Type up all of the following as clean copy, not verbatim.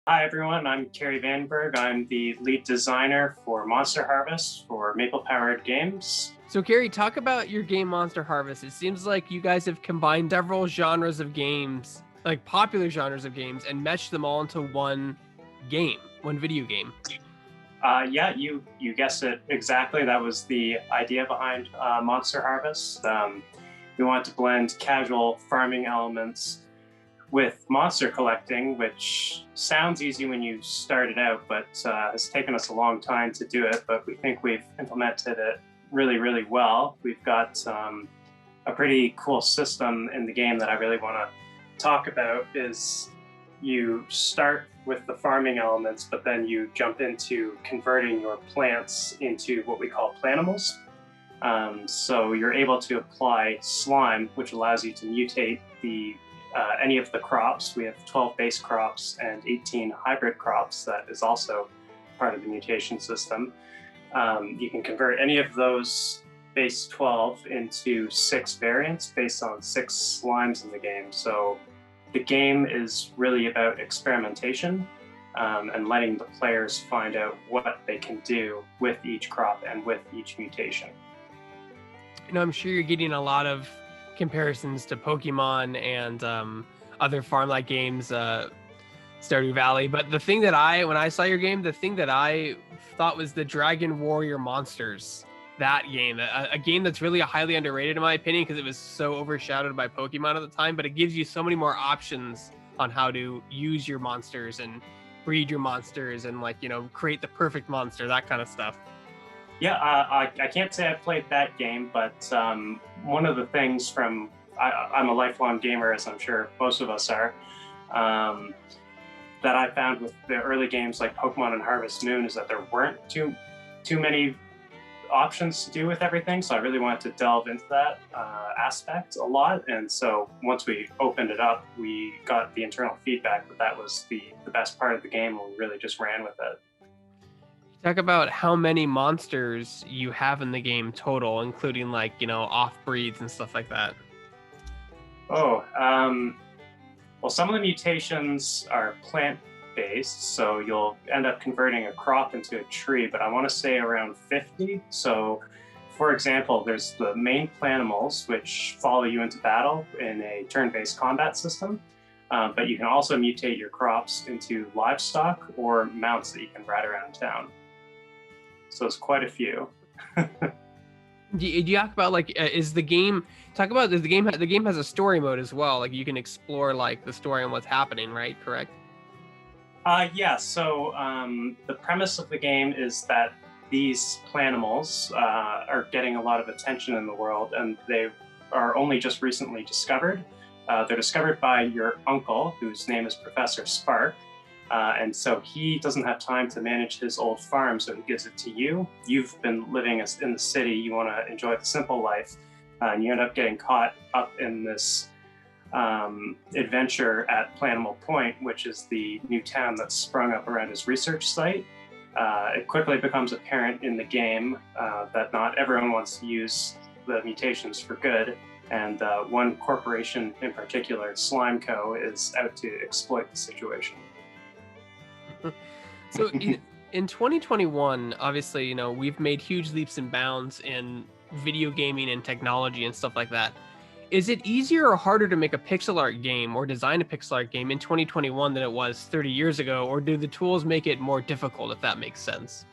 Hi everyone, I'm Terry Vandenberg. I'm the lead designer for Monster Harvest for Maple Powered Games. So, Gary, talk about your game Monster Harvest. It seems like you guys have combined several genres of games, like popular genres of games, and meshed them all into one game, one video game. Yeah, you guessed it exactly. That was the idea behind Monster Harvest. We want to blend casual farming elements with monster collecting, which sounds easy when you start it out, but has taken us a long time to do it. But we think we've implemented it really, really well. We've got a pretty cool system in the game that I really want to talk about. Is you start with the farming elements, but then you jump into converting your plants into what we call planimals. So you're able to apply slime, which allows you to mutate any of the crops. We have 12 base crops and 18 hybrid crops. That is also part of the mutation system. You can convert any of those base 12 into 6 variants based on 6 slimes in the game. So the game is really about experimentation and letting the players find out what they can do with each crop and with each mutation. I'm sure you're getting a lot of comparisons to Pokemon and other farm-like games, Stardew Valley. But the thing that when I saw your game, the thing that I thought was the Dragon Warrior Monsters, that game, a game that's really highly underrated in my opinion because it was so overshadowed by Pokemon at the time, but it gives you so many more options on how to use your monsters and breed your monsters and create the perfect monster, that kind of stuff. Yeah, I can't say I've played that game, but one of the things I'm a lifelong gamer, as I'm sure most of us are, that I found with the early games like Pokemon and Harvest Moon is that there weren't too many options to do with everything. So I really wanted to delve into that aspect a lot. And so once we opened it up, we got the internal feedback that was the best part of the game, and we really just ran with it. Talk about how many monsters you have in the game total, including off breeds and stuff like that. Oh, well, some of the mutations are plant-based, so you'll end up converting a crop into a tree, but I want to say around 50. So, for example, there's the main planimals, which follow you into battle in a turn-based combat system, but you can also mutate your crops into livestock or mounts that you can ride around town. So it's quite a few. Do you talk about is the game the game has a story mode as well? Like you can explore the story and what's happening, right? Correct? Yeah. So the premise of the game is that these planimals are getting a lot of attention in the world, and they are only just recently discovered. They're discovered by your uncle, whose name is Professor Spark. And so he doesn't have time to manage his old farm, so he gives it to you. You've been living in the city. You want to enjoy the simple life, and you end up getting caught up in this adventure at Planimal Point, which is the new town that's sprung up around his research site. It quickly becomes apparent in the game that not everyone wants to use the mutations for good, and one corporation in particular, Slime Co., is out to exploit the situation. So in 2021, obviously, we've made huge leaps and bounds in video gaming and technology and stuff like that. Is it easier or harder to make a pixel art game or design a pixel art game in 2021 than it was 30 years ago? Or do the tools make it more difficult, if that makes sense?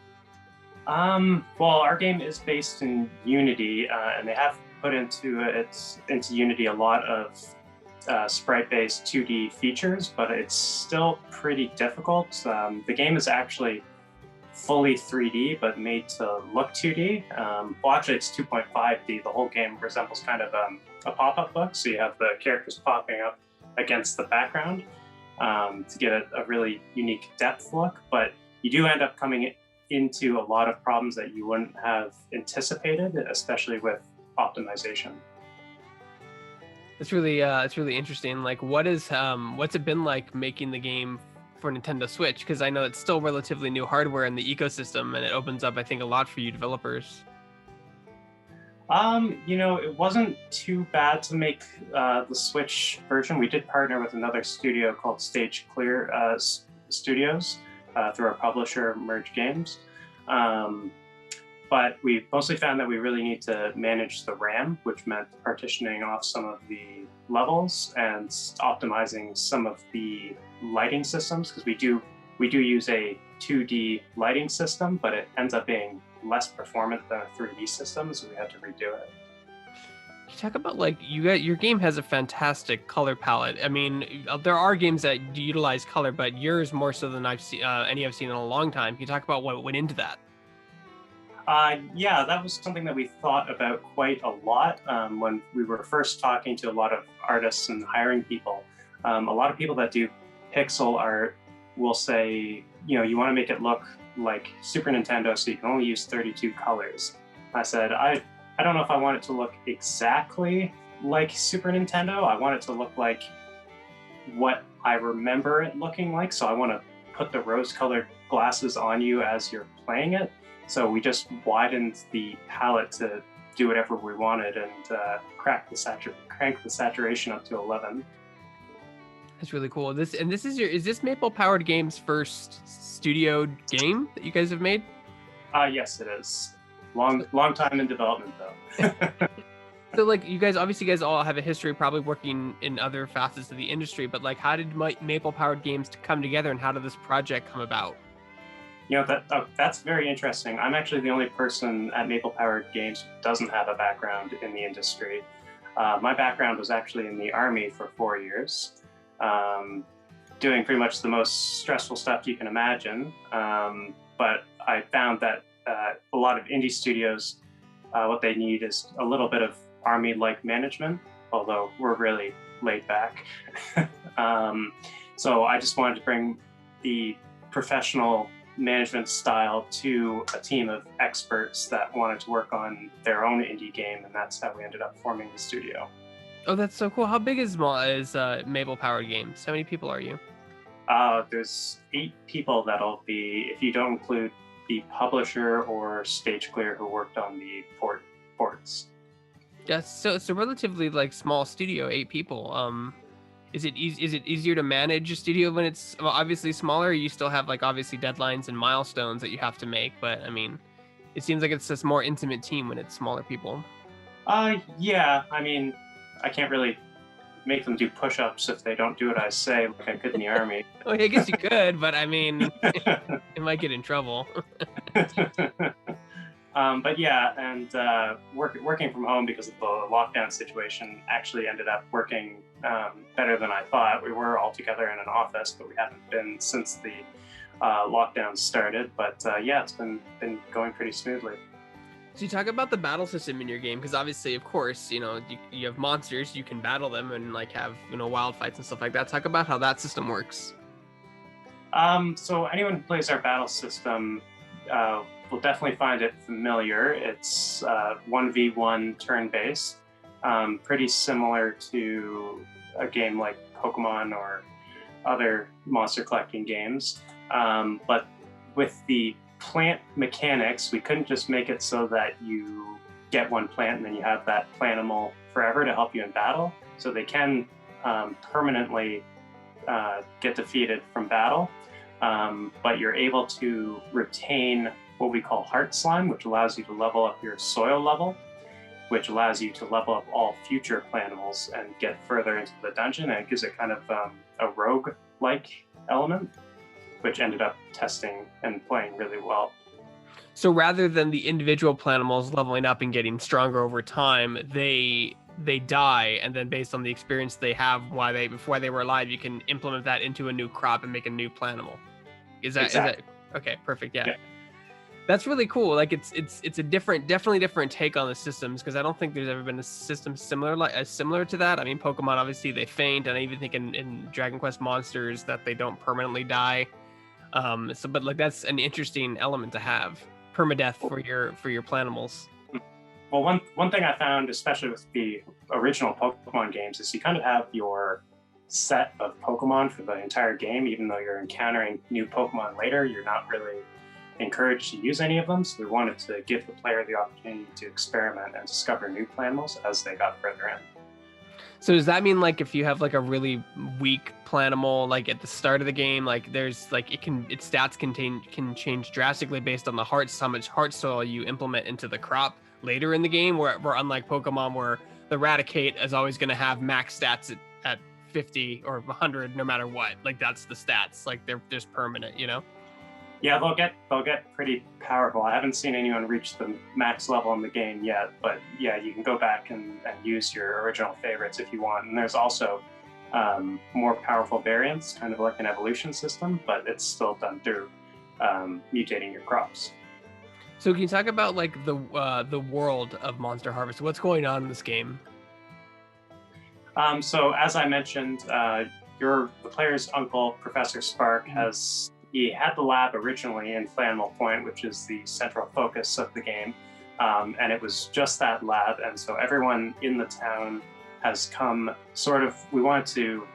Well, our game is based in Unity, and they have put into Unity a lot of sprite-based 2D features, but it's still pretty difficult. The game is actually fully 3D, but made to look 2D. Well, actually, it's 2.5D. The whole game resembles kind of a pop-up book, so you have the characters popping up against the background to get a really unique depth look, but you do end up coming into a lot of problems that you wouldn't have anticipated, especially with optimization. It's really interesting. What's it been like making the game for Nintendo Switch? Because I know it's still relatively new hardware in the ecosystem, and it opens up, I think, a lot for you developers. It wasn't too bad to make the Switch version. We did partner with another studio called Stage Clear Studios through our publisher, Merge Games. But we mostly found that we really need to manage the RAM, which meant partitioning off some of the levels and optimizing some of the lighting systems, because we do use a 2D lighting system, but it ends up being less performant than a 3D system, so we had to redo it. You talk about like your game has a fantastic color palette. I mean, there are games that utilize color, but yours more so than I've seen any I've seen in a long time. Can you talk about what went into that? Yeah, that was something that we thought about quite a lot when we were first talking to a lot of artists and hiring people. A lot of people that do pixel art will say, you want to make it look like Super Nintendo, so you can only use 32 colors. I said, I don't know if I want it to look exactly like Super Nintendo. I want it to look like what I remember it looking like. So I want to put the rose-colored glasses on you as you're playing it. So we just widened the palette to do whatever we wanted and crank the saturation up to 11. That's really cool. Is this Maple Powered Games' first studio game that you guys have made? Yes, it is. Long time in development though. So like you guys all have a history probably working in other facets of the industry, but like how did Maple Powered Games to come together, and how did this project come about? That's very interesting. I'm actually the only person at Maple Powered Games who doesn't have a background in the industry. My background was actually in the Army for 4 years, doing pretty much the most stressful stuff you can imagine. But I found that a lot of indie studios, what they need is a little bit of Army-like management, although we're really laid back. So I just wanted to bring the professional management style to a team of experts that wanted to work on their own indie game, and that's how we ended up forming the studio. Oh, that's so cool. How big is Maple Powered Games? How many people are you? There's 8 people that'll be, if you don't include the publisher or Stage Clear who worked on the ports. Yeah, so it's a relatively like small studio, 8 people. Is it easier to manage a studio when it's obviously smaller? You still have like obviously deadlines and milestones that you have to make, but I mean, it seems like it's just more intimate team when it's smaller people. Yeah, I mean, I can't really make them do push-ups if they don't do what I say, like I could in the Army. Well, I guess you could, but I mean, it might get in trouble. But yeah, and working from home because of the lockdown situation actually ended up working better than I thought. We were all together in an office, but we haven't been since the lockdown started. But yeah, it's been going pretty smoothly. So you talk about the battle system in your game, because obviously, of course, you have monsters, you can battle them and like have wild fights and stuff like that. Talk about how that system works. So anyone who plays our battle system will definitely find it familiar. It's 1v1 turn-based, pretty similar to a game like Pokemon or other monster collecting games. But with the plant mechanics, we couldn't just make it so that you get one plant and then you have that planimal forever to help you in battle. So they can permanently get defeated from battle, but you're able to retain what we call heart slime, which allows you to level up your soil level, which allows you to level up all future planimals and get further into the dungeon. And it gives it kind of a rogue-like element, which ended up testing and playing really well. So rather than the individual planimals leveling up and getting stronger over time, they die, and then based on the experience they have before they were alive, you can implement that into a new crop and make a new planimal. Is that okay? Perfect. Yeah. That's really cool. Like it's a definitely different take on the systems, because I don't think there's ever been a system similar to that. I mean, Pokemon obviously they faint, and I even think in Dragon Quest monsters that they don't permanently die. But like that's an interesting element to have, permadeath for your planimals. Well, one thing I found, especially with the original Pokemon games, is you kind of have your set of Pokemon for the entire game. Even though you're encountering new Pokemon later, you're not really encouraged to use any of them. So we wanted to give the player the opportunity to experiment and discover new planimals as they got further in. So does that mean like if you have like a really weak planimal like at the start of the game, like there's like its stats can change drastically based on the hearts, how much heart soil you implement into the crop later in the game, where unlike Pokemon where the Raticate is always going to have max stats at 50 or 100 no matter what. Like that's the stats. Like they're just permanent, you know? Yeah, they'll get pretty powerful. I haven't seen anyone reach the max level in the game yet, but yeah, you can go back and use your original favorites if you want. And there's also more powerful variants, kind of like an evolution system, but it's still done through mutating your crops. So can you talk about like the world of Monster Harvest? What's going on in this game? So as I mentioned, the player's uncle, Professor Spark, he had the lab originally in Planimal Point, which is the central focus of the game. And it was just that lab. And so everyone in the town has come we wanted to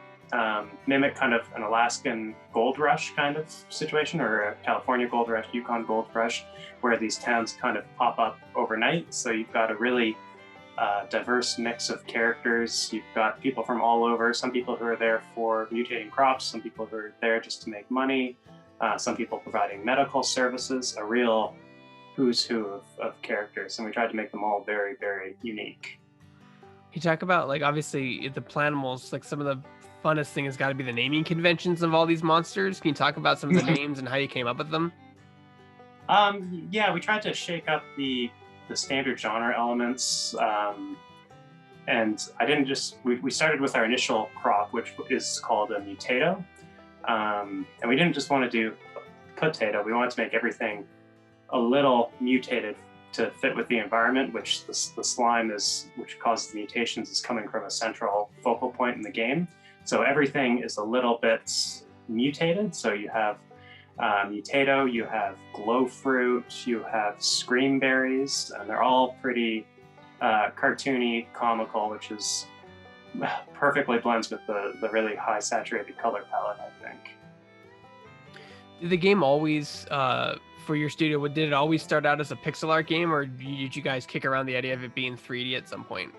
mimic kind of an Alaskan gold rush kind of situation, or a California gold rush, Yukon gold rush, where these towns kind of pop up overnight. So you've got a really diverse mix of characters. You've got people from all over, some people who are there for mutating crops, some people who are there just to make money, some people providing medical services, a real who's who of characters. And we tried to make them all very, very unique. You talk about like obviously the Planimals, like some of the funnest thing has got to be the naming conventions of all these monsters. Can you talk about some of the names and how you came up with them? Yeah, we tried to shake up the standard genre elements. And I didn't just, we started with our initial crop, which is called a mutato. And we didn't just want to do potato, we wanted to make everything a little mutated to fit with the environment, which the slime which causes the mutations, is coming from a central focal point in the game. So everything is a little bit mutated. So you have mutato, you have glow fruit, you have scream berries, and they're all pretty cartoony, comical, which is perfectly blends with the really high saturated color palette, I think. Did the game always, for your studio, did it always start out as a pixel art game, or did you guys kick around the idea of it being 3D at some point?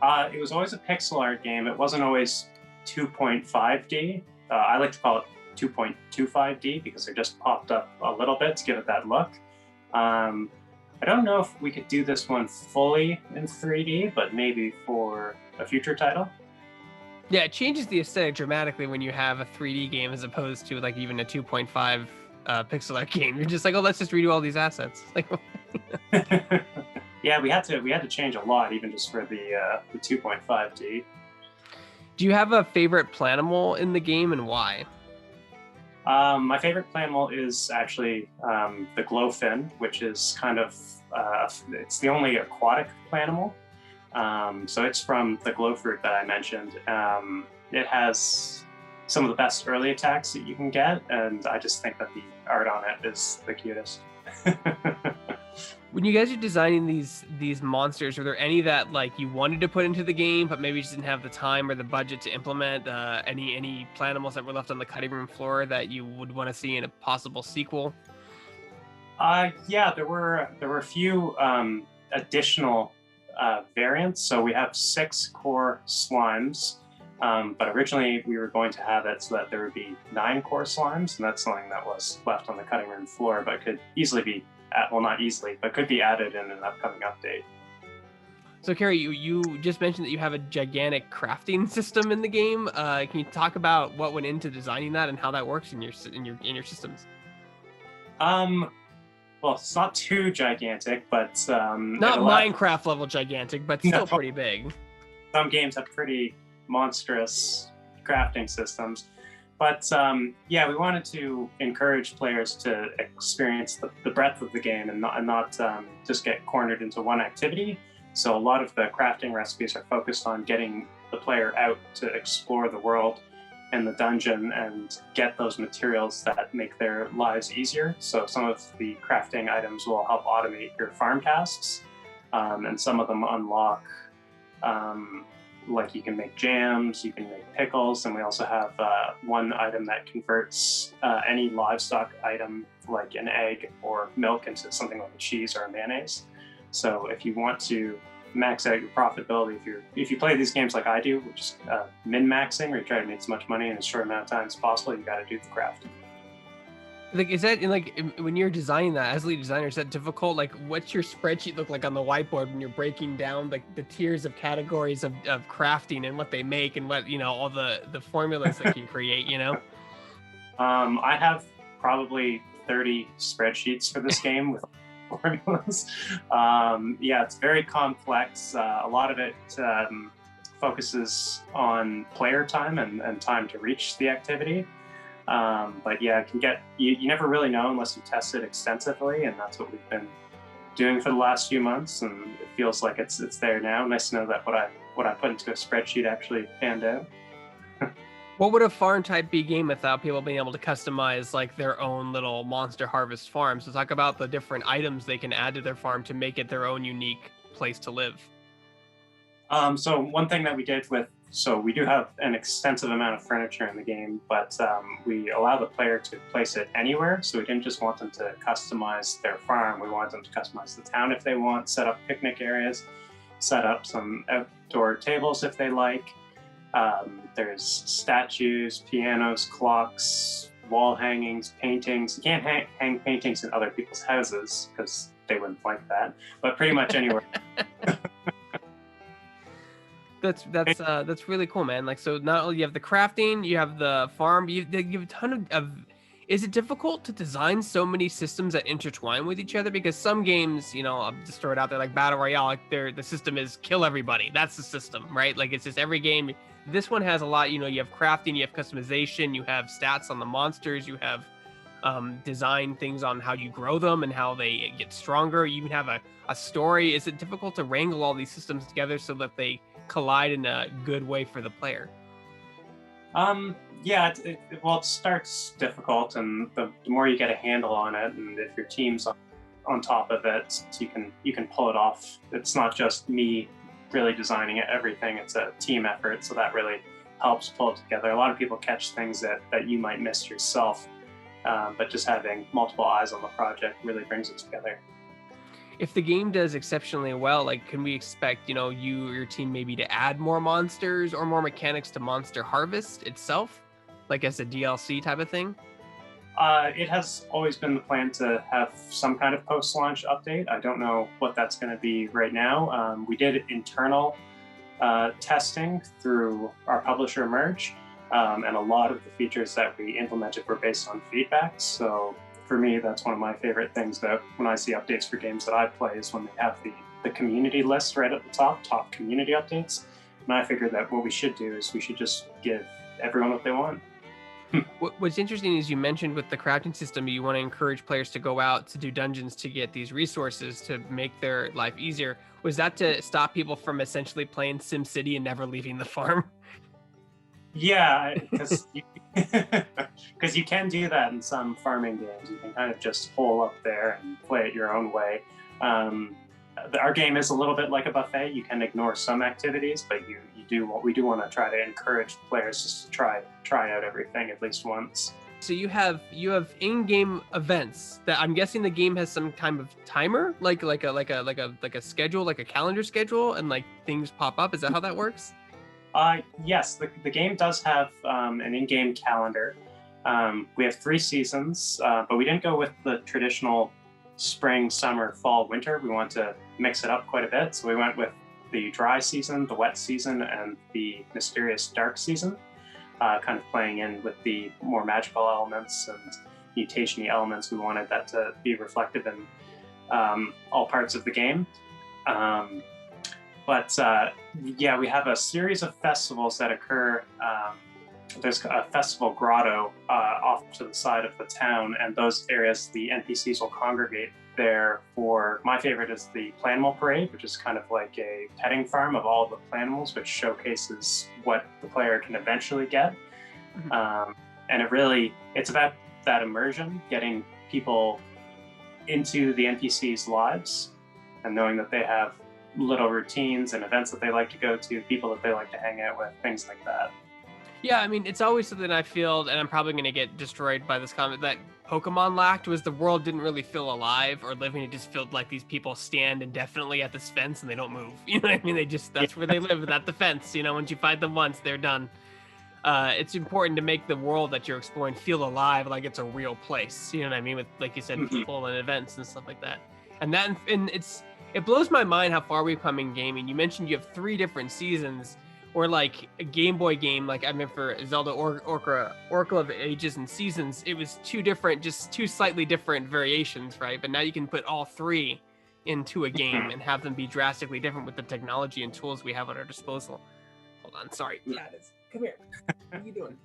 It was always a pixel art game. It wasn't always 2.5D. I like to call it 2.25D because they just popped up a little bit to give it that look. I don't know if we could do this one fully in 3D, but maybe for a future title. Yeah, it changes the aesthetic dramatically when you have a 3D game as opposed to like even a 2.5 pixel art game. You're just like, oh, let's just redo all these assets. Like, yeah, we had to change a lot, even just for the 2.5D. Do you have a favorite Planimal in the game, and why? My favorite Planimal is actually the glowfin, which is kind of it's the only aquatic Planimal. So it's from the glow fruit that I mentioned. It has some of the best early attacks that you can get, and I just think that the art on it is the cutest. When you guys are designing these monsters, are there any that like you wanted to put into the game but maybe just didn't have the time or the budget to implement? Any Planimals that were left on the cutting room floor that you would want to see in a possible sequel? Yeah, there were a few additional variants. So we have 6 core slimes, but originally we were going to have it so that there would be 9 core slimes, and that's something that was left on the cutting room floor, but could easily be, well, not easily, but could be added in an upcoming update. So Carrie, you just mentioned that you have a gigantic crafting system in the game. Can you talk about what went into designing that and how that works in your systems? Well, it's not too gigantic, but not Minecraft level gigantic, but still pretty big. Some games have pretty monstrous crafting systems, but yeah, we wanted to encourage players to experience the breadth of the game and not just get cornered into one activity. So a lot of the crafting recipes are focused on getting the player out to explore the world and the dungeon and get those materials that make their lives easier. So some of the crafting items will help automate your farm tasks, and some of them unlock like you can make jams, you can make pickles, and we also have one item that converts any livestock item like an egg or milk into something like a cheese or a mayonnaise. So if you want to max out your profitability, if you play these games like I do, which is min-maxing, where you try to make as much money in as short amount of time as possible, you got to do the crafting. Like, is that when you're designing that as lead designer, is that difficult? Like, what's your spreadsheet look like on the whiteboard when you're breaking down like the tiers of categories of crafting and what they make and what, all the formulas that you create, I have probably 30 spreadsheets for this game with formulas. Yeah, it's very complex. A lot of it focuses on player time and time to reach the activity. But yeah, it can get, you never really know unless you test it extensively, and that's what we've been doing for the last few months, and it feels like it's there now. Nice to know that what I put into a spreadsheet actually panned out. What would a farm type be game without people being able to customize like their own little monster harvest farm? So talk about the different items they can add to their farm to make it their own unique place to live. So one thing that we did so we do have an extensive amount of furniture in the game, but we allow the player to place it anywhere. So we didn't just want them to customize their farm. We want them to customize the town if they want, set up picnic areas, set up some outdoor tables if they like. There's statues, pianos, clocks, wall hangings, paintings. You can't hang paintings in other people's houses because they wouldn't like that, but pretty much anywhere. That's really cool, man. Like, so not only you have the crafting, you have the farm, you have a ton of. Is it difficult to design so many systems that intertwine with each other? Because some games, I'll just throw it out there, like Battle Royale, like the system is kill everybody. That's the system, right? Like it's just every game. This one has a lot. You have crafting, you have customization, you have stats on the monsters, you have design things on how you grow them and how they get stronger. You even have a story. Is it difficult to wrangle all these systems together so that they collide in a good way for the player? Yeah, it starts difficult, and the more you get a handle on it, and if your team's on top of it, you can pull it off. It's not just me really designing everything; it's a team effort, so that really helps pull it together. A lot of people catch things that you might miss yourself, but just having multiple eyes on the project really brings it together. If the game does exceptionally well, like, can we expect, you or your team maybe to add more monsters or more mechanics to Monster Harvest itself, like as a DLC type of thing? It has always been the plan to have some kind of post-launch update. I don't know what that's going to be right now. We did internal testing through our publisher Merge, and a lot of the features that we implemented were based on feedback. So for me, that's one of my favorite things about when I see updates for games that I play is when they have the community list right at the top community updates. And I figured that what we should do is we should just give everyone what they want. What's interesting is you mentioned with the crafting system, you want to encourage players to go out to do dungeons to get these resources to make their life easier. Was that to stop people from essentially playing SimCity and never leaving the farm? Yeah, because you can do that in some farming games. You can kind of just hole up there and play it your own way. Our game is a little bit like a buffet. You can ignore some activities, but we do want to try to encourage players just to try out everything at least once. So you have in-game events that I'm guessing the game has some kind of timer, like a schedule, like a calendar schedule, and like things pop up. Is that how that works? Yes, the game does have an in-game calendar. We have 3 seasons, but we didn't go with the traditional spring, summer, fall, winter. We want to mix it up quite a bit. So we went with the dry season, the wet season, and the mysterious dark season, kind of playing in with the more magical elements and mutation-y elements. We wanted that to be reflective in all parts of the game. But yeah, we have a series of festivals that occur. There's a festival grotto off to the side of the town, and those areas, the NPCs will congregate there for, my favorite is the Planimal Parade, which is kind of like a petting farm of all the Planimals, which showcases what the player can eventually get. And it's about that immersion, getting people into the NPCs' lives and knowing that they have little routines and events that they like to go to, people that they like to hang out with, things like that. Yeah, I mean, it's always something I feel, and I'm probably going to get destroyed by this comment, that Pokemon lacked was the world didn't really feel alive or living. It just felt like these people stand indefinitely at this fence and they don't move. You know what I mean? They just, that's where they live, at the fence. You know, once you find them once, they're done. It's important to make the world that you're exploring feel alive, like it's a real place. You know what I mean? With, like you said, people and events and stuff like that. And it blows my mind how far we've come in gaming. You mentioned you have 3 different seasons. Or like a Game Boy game, like I mean for Zelda Oracle of Ages and Seasons, it was 2 slightly different variations, right? But now you can put all 3 into a game and have them be drastically different with the technology and tools we have at our disposal. Hold on, sorry. Gladys, come here. What are you doing?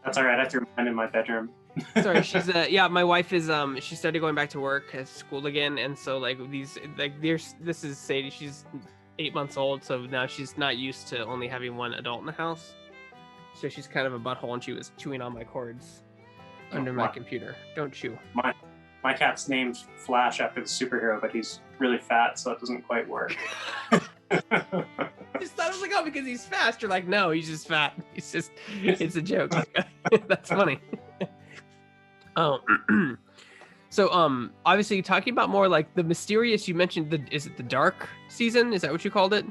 That's all right. I threw mine in my bedroom. Sorry, she's my wife is she started going back to work at school again, and so like this is Sadie. She's 8 months old, so now she's not used to only having one adult in the house. So she's kind of a butthole, and she was chewing on my cords under my computer. Don't chew. My cat's named Flash after the superhero, but he's really fat, so it doesn't quite work. Just thought it was like, oh, because he's fast. You're like, no, he's just fat. It's a joke. That's funny. Oh. So, obviously, talking about more like the mysterious, you mentioned is it the dark season? Is that what you called it?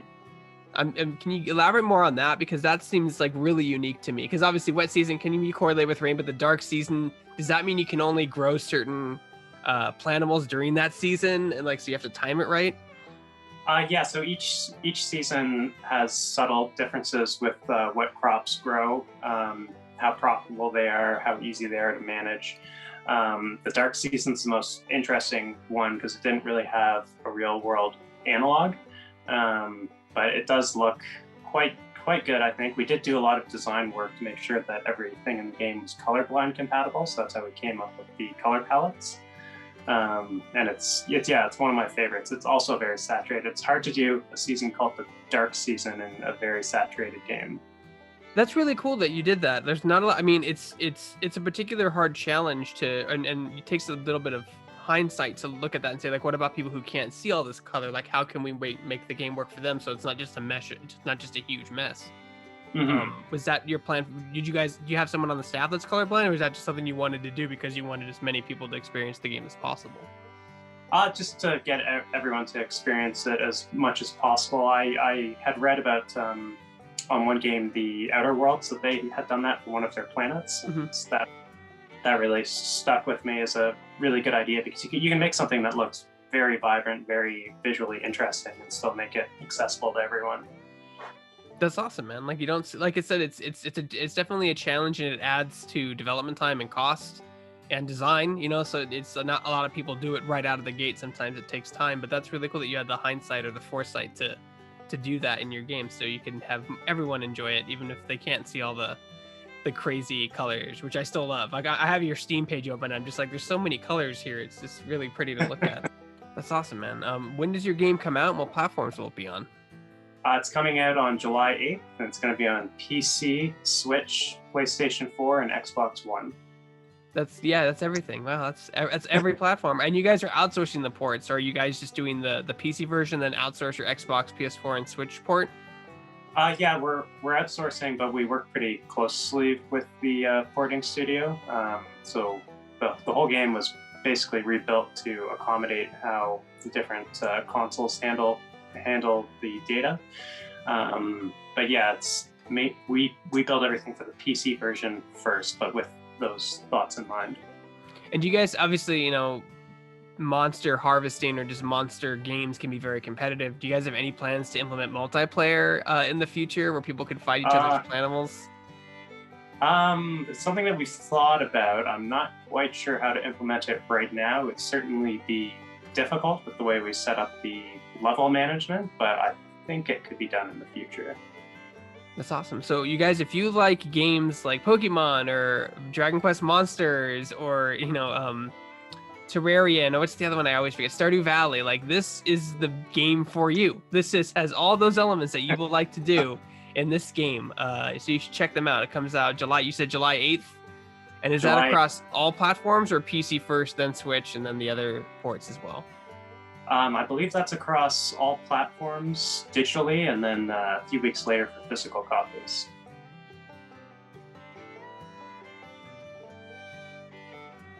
Can you elaborate more on that? Because that seems like really unique to me. Because obviously, wet season can be correlated with rain, but the dark season, does that mean you can only grow certain plantimals during that season? And like, so you have to time it right? Yeah, so each season has subtle differences with what crops grow, how profitable they are, how easy they are to manage. The dark season's the most interesting one because it didn't really have a real world analog, but it does look quite good. I think we did do a lot of design work to make sure that everything in the game was colorblind compatible, so that's how we came up with the color palettes. And it's one of my favorites. It's also very saturated. It's hard to do a season called the dark season in a very saturated game. That's really cool that you did that. There's not a lot. I mean, it's a particular hard challenge to, and it takes a little bit of hindsight to look at that and say, like, what about people who can't see all this color? Like, how can we make the game work for them so it's not just a mesh, it's not just a huge mess? Was that your plan? Do you have someone on the staff that's colorblind, or was that just something you wanted to do because you wanted as many people to experience the game as possible? Just to get everyone to experience it as much as possible. I had read about on one game, the Outer Worlds, that they had done that for one of their planets. That really stuck with me as a really good idea because you can make something that looks very vibrant, very visually interesting, and still make it accessible to everyone. That's awesome, man. Like, you don't, like I said, it's definitely a challenge, and it adds to development time and cost and design, you know, so it's not a lot of people do it right out of the gate. Sometimes it takes time, but that's really cool that you had the hindsight or the foresight to do that in your game, so you can have everyone enjoy it, even if they can't see all the crazy colors, which I still love. Like, I have your Steam page open, I'm just like, there's so many colors here. It's just really pretty to look at. That's awesome, man. When does your game come out, and what platforms will it be on? It's coming out on July 8th, and it's going to be on PC, Switch, PlayStation 4, and Xbox One. That's everything. Wow, that's every platform. And you guys are outsourcing the ports, or are you guys just doing the PC version, then outsource your Xbox, PS4, and Switch port? Yeah, we're outsourcing, but we work pretty closely with the porting studio. So the whole game was basically rebuilt to accommodate how the different consoles handle the data. But yeah, we build everything for the PC version first, but with those thoughts in mind. And you guys, obviously, you know, monster harvesting or just monster games can be very competitive. Do you guys have any plans to implement multiplayer in the future where people can fight each other's plantimals? It's something that we've thought about. I'm not quite sure how to implement it right now. It would certainly be difficult with the way we set up the level management, but I think it could be done in the future. That's awesome. So you guys, if you like games like Pokemon or Dragon Quest Monsters or, you know, Terraria, and what's the other one I always forget? Stardew Valley. Like, this is the game for you. This has all those elements that you would like to do in this game. So you should check them out. It comes out you said July 8th? And is that across all platforms, or PC first, then Switch, and then the other ports as well? I believe that's across all platforms digitally, and then a few weeks later for physical copies.